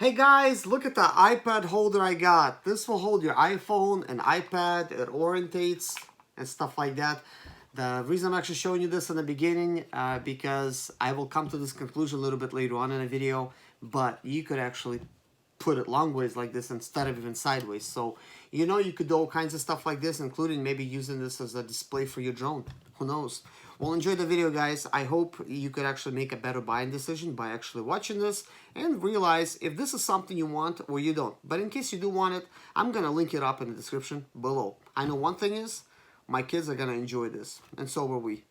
Hey guys, look at the iPad holder I got. This will hold your iPhone and iPad. It orientates and stuff like that. The reason I'm actually showing you this in the beginning because I will come to this conclusion a little bit later on in the video, but you could actually put it long ways like this instead of even sideways. So, you could do all kinds of stuff like this, including maybe using this as a display for your drone. Who knows? Well, enjoy the video, guys. I hope you could actually make a better buying decision by actually watching this and realize if this is something you want or you don't. But in case you do want it, I'm going to link it up in the description below. I know one thing is, my kids are going to enjoy this, and so will we.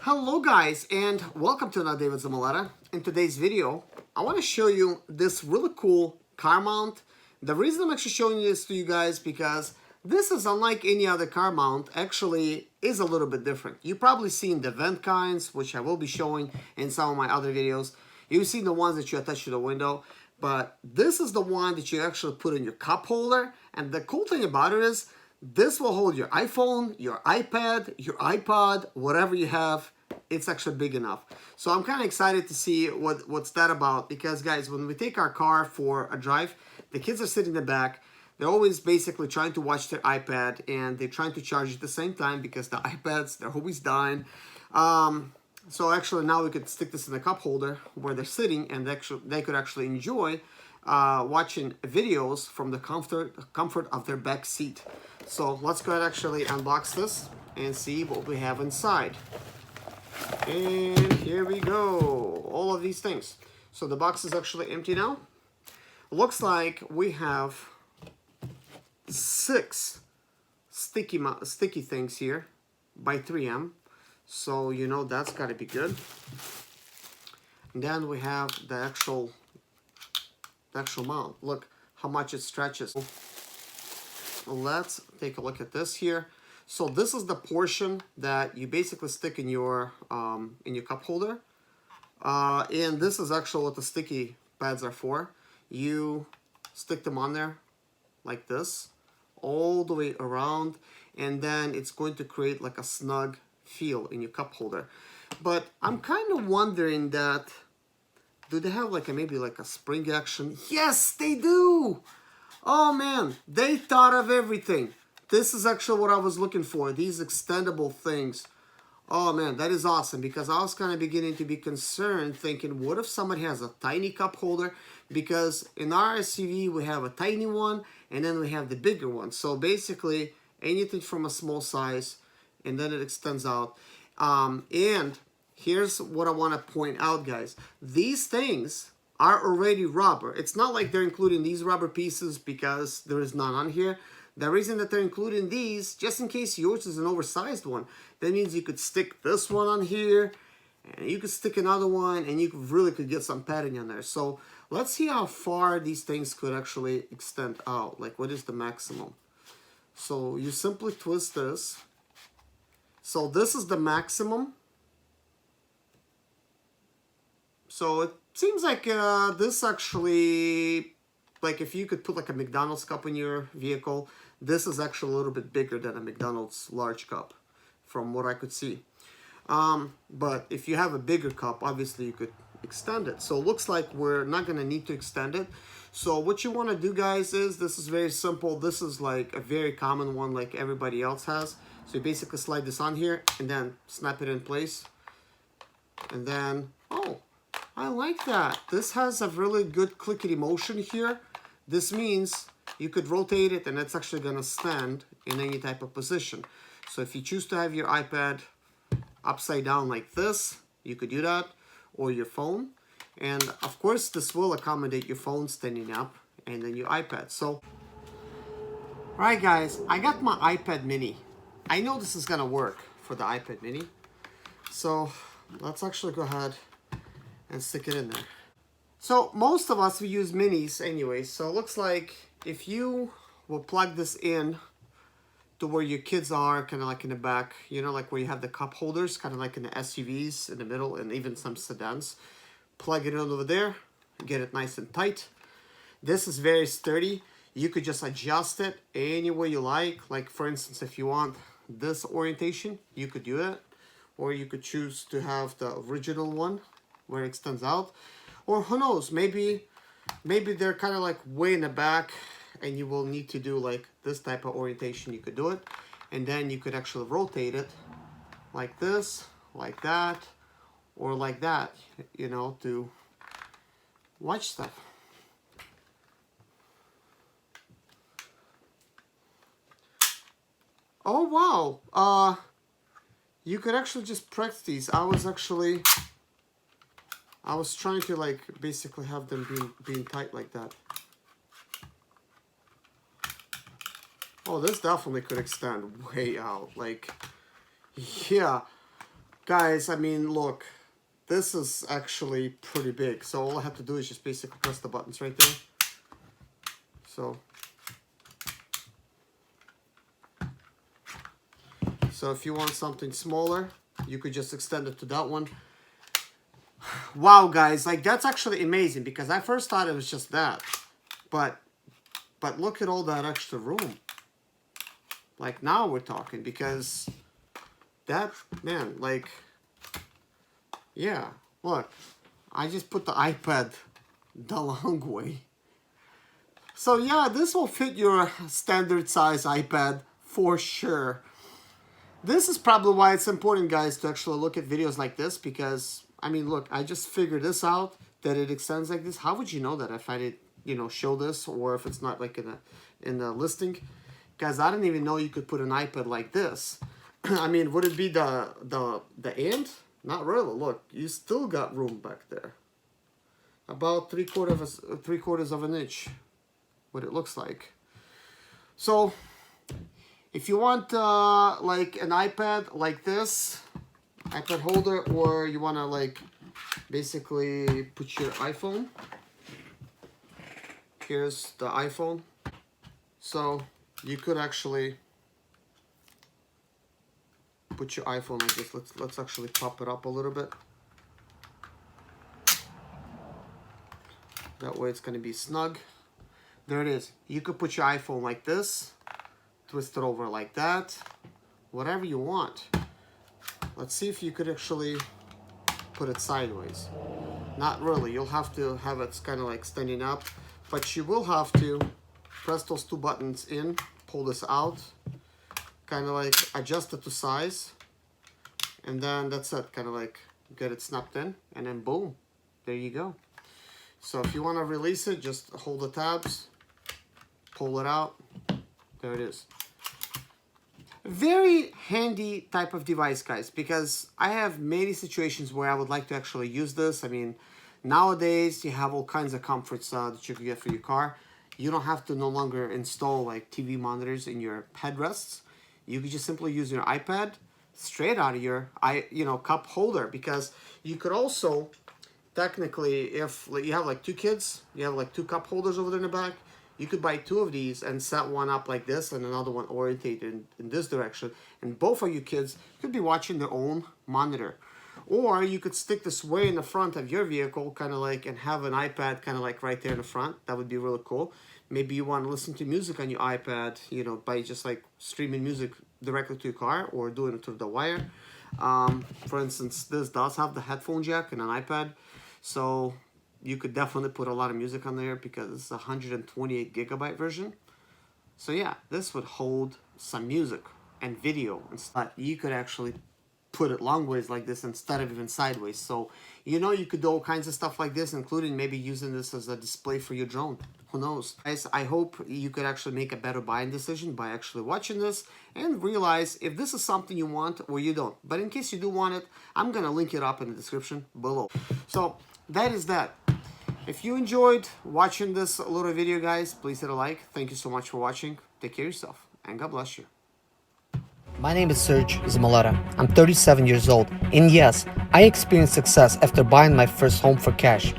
Hello guys, and welcome to another day with Zimaleta. In today's video, I want to show you this really cool car mount. The reason I'm actually showing this to you guys because this is unlike any other car mount, actually is a little bit different. You've probably seen the vent kinds, which I will be showing in some of my other videos. You've seen the ones that you attach to the window, but this is the one that you actually put in your cup holder. And the cool thing about it is, this will hold your iPhone, your iPad, your iPod, whatever you have. It's actually big enough. So I'm kind of excited to see what's that about, because guys, when we take our car for a drive, the kids are sitting in the back. They're always basically trying to watch their iPad, and they're trying to charge at the same time because the iPads, they're always dying. So actually now we could stick this in the cup holder where they're sitting, and they could actually enjoy watching videos from the comfort of their back seat. So let's go ahead and actually unbox this and see what we have inside. And here we go, all of these things. So the box is actually empty now. Looks like we have 6 sticky things here by 3M. So that's got to be good. And then we have the actual mount. Look how much it stretches. Let's take a look at this here. So this is the portion that you basically stick in your cup holder, and this is actually what the sticky pads are for. You stick them on there like this, all the way around, and then it's going to create like a snug feel in your cup holder. But I'm kind of wondering that, do they have maybe a spring action? Yes, they do! Oh man, they thought of everything. This is actually what I was looking for, these extendable things. Oh man, that is awesome, because I was kind of beginning to be concerned, thinking, what if somebody has a tiny cup holder? Because in our SUV, we have a tiny one, and then we have the bigger one. So basically, anything from a small size, and then it extends out. And here's what I want to point out, guys. These things are already rubber. It's not like they're including these rubber pieces because there is none on here. The reason that they're including these, just in case yours is an oversized one, that means you could stick this one on here, and you could stick another one, and you really could get some padding on there. So let's see how far these things could actually extend out. What is the maximum? So you simply twist this. So this is the maximum. So it seems like this actually, if you could put a McDonald's cup in your vehicle, this is actually a little bit bigger than a McDonald's large cup, from what I could see. But if you have a bigger cup, obviously you could extend it. So it looks like we're not going to need to extend it. So what you want to do, guys, is this is very simple. This is a very common one like everybody else has. So you basically slide this on here and then snap it in place. And then, oh, I like that. This has a really good clickety motion here. This means you could rotate it and it's actually going to stand in any type of position. So if you choose to have your iPad upside down like this, you could do that, or your phone. And of course, this will accommodate your phone standing up and then your iPad. So, alright guys, I got my iPad mini. I know this is going to work for the iPad mini. So let's actually go ahead and stick it in there. So most of us, we use minis anyway, so it looks like if you will plug this in to where your kids are, kind of in the back, where you have the cup holders, kind of in the SUVs in the middle, and even some sedans, plug it in over there, get it nice and tight. This is very sturdy. You could just adjust it any way you like. Like for instance, if you want this orientation, you could do it. Or you could choose to have the original one where it extends out. Or who knows, maybe they're kind of like way in the back and you will need to do like this type of orientation. You could do it. And then you could actually rotate it like this, like that, or like that, you know, to watch stuff. Oh wow, you could actually just press these. I was trying to like basically have them being tight like that. Oh, this definitely could extend way out. Like, yeah, guys, I mean, look, this is actually pretty big. So all I have to do is just basically press the buttons right there. So if you want something smaller, you could just extend it to that one. Wow, guys, like that's actually amazing because I first thought it was just that. But look at all that extra room. Like now we're talking because that, man, like, yeah, look, I just put the iPad the long way. So yeah, this will fit your standard size iPad for sure. This is probably why it's important, guys, to actually look at videos like this because, I mean, look, I just figured this out, that it extends like this. How would you know that if I did, you know, show this or if it's not like in the listing? Guys, I didn't even know you could put an iPad like this. I mean, would it be the end? Not really. Look, you still got room back there. About three quarters of an inch, what it looks like. So if you want like an iPad like this, iPad holder, or you want to like basically put your iPhone. Here's the iPhone. So you could actually put your iPhone like this. Let's actually pop it up a little bit. That way it's going to be snug. There it is. You could put your iPhone like this, twist it over like that, whatever you want. Let's see if you could actually put it sideways. Not really. You'll have to have it kind of like standing up, but you will have to press those two buttons in, pull this out, kind of like adjust it to size, and then that's it. Kind of like get it snapped in, and then boom, there you go. So if you want to release it, just hold the tabs, pull it out. There it is. Very handy type of device, guys, because I have many situations where I would like to actually use this. I mean, nowadays you have all kinds of comforts that you can get for your car. You don't have to no longer install like TV monitors in your headrests. You can just simply use your iPad straight out of your cup holder, because you could also technically, if you have like two kids, you have like two cup holders over there in the back, you could buy two of these and set one up like this and another one orientated in this direction. And both of you kids could be watching their own monitor. Or you could stick this way in the front of your vehicle, kind of like, and have an iPad kind of like right there in the front. That would be really cool. Maybe you want to listen to music on your iPad, you know, by just like streaming music directly to your car or doing it through the wire. For instance, this does have the headphone jack and an iPad. So you could definitely put a lot of music on there because it's a 128 gigabyte version. So yeah, this would hold some music and video and stuff. You could actually put it long ways like this instead of even sideways. So, you know, you could do all kinds of stuff like this, including maybe using this as a display for your drone. Who knows? Guys, I hope you could actually make a better buying decision by actually watching this and realize if this is something you want or you don't. But in case you do want it, I'm going to link it up in the description below. So that is that. If you enjoyed watching this little video, guys, please hit a like. Thank you so much for watching. Take care of yourself, and God bless you. My name is Serge Zimaleta. I'm 37 years old, and yes, I experienced success after buying my first home for cash.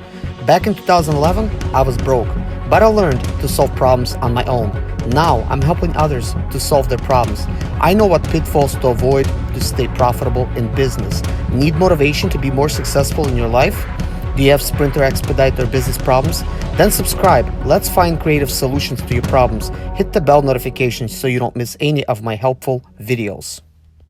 Back in 2011, I was broke, but I learned to solve problems on my own. Now, I'm helping others to solve their problems. I know what pitfalls to avoid to stay profitable in business. Need motivation to be more successful in your life? Do you have Sprinter, Expedite, or business problems? Then subscribe. Let's find creative solutions to your problems. Hit the bell notification so you don't miss any of my helpful videos.